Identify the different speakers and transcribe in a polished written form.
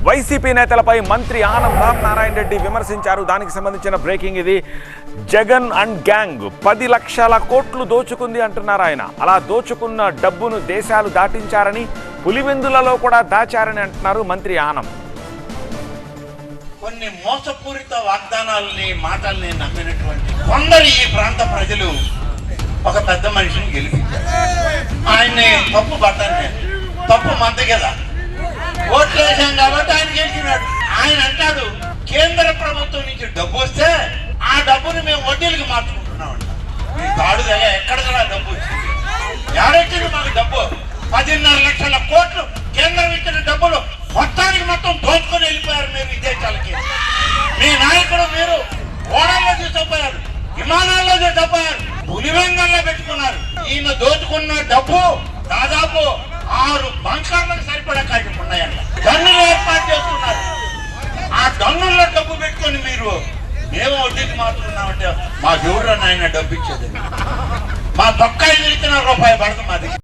Speaker 1: YCP నేతలపై మంత్రి ఆనం రామనారాయణ రెడ్డి విమర్శించారు. దానికి సంబంధించిన బ్రేకింగ్ ఇది. జగన్ అండ్ గ్యాంగ్ 10 లక్షల కోట్లు దోచుకుంది అంటున్నారు ఆయన. అలా దోచుకున్న డబ్బును దేశాలు దాటించారని, పులివెందులలో కూడా దాచారని అంటున్నారు మంత్రి ఆనం.
Speaker 2: కొన్ని మోసపూరిత వాగ్దానాలని, మాటల్ని నమ్మినటువంటి కొందరు ఈ ప్రాంత ప్రజలు ఒక పెద్ద మనిషిని గెలిపించారు. ఆయన్ని తప్పు పట్టాను, తప్పు మంద కదా, ఓట్లు వేసాం కాబట్టి ఆయన గెలిచినాడు. ఆయన అంటాడు కేంద్ర ప్రభుత్వం నుంచి డబ్బు వస్తే ఆ డబ్బుని మేము వడ్డీలకు మార్చుకుంటున్నామంట. ఈ తాడు దగ్గర ఎక్కడ డబ్బు వచ్చింది, ఎవరొచ్చింది మాకు డబ్బు? 10.5 లక్షల కోట్లు కేంద్రం ఇచ్చిన డబ్బులు మొత్తానికి మొత్తం దోచుకొని వెళ్ళిపోయారు మీరు విదేశాలకి. మీ నాయకుడు మీరు ఓడల్లో తీసుకుపోయారు, విమానాల్లో తీసుకుపోయారు, పులివెందుల్లో పెట్టుకున్నారు. ఈయన దోచుకున్న డబ్బు దాదాపు 6 బంకర్లకు సరిపడా కాగితం ఉన్నాయంట. గన్నులు ఏర్పాటు చేస్తున్నారు. ఆ గన్నుల్లో డబ్బు పెట్టుకొని మీరు మేము వడ్డీకి మాత్రున్నామంటే మా దేవుడు ఆయన డబ్బు ఇచ్చేది. మా తొక్కాయి ఇచ్చిన రూపాయి పడదు మాది.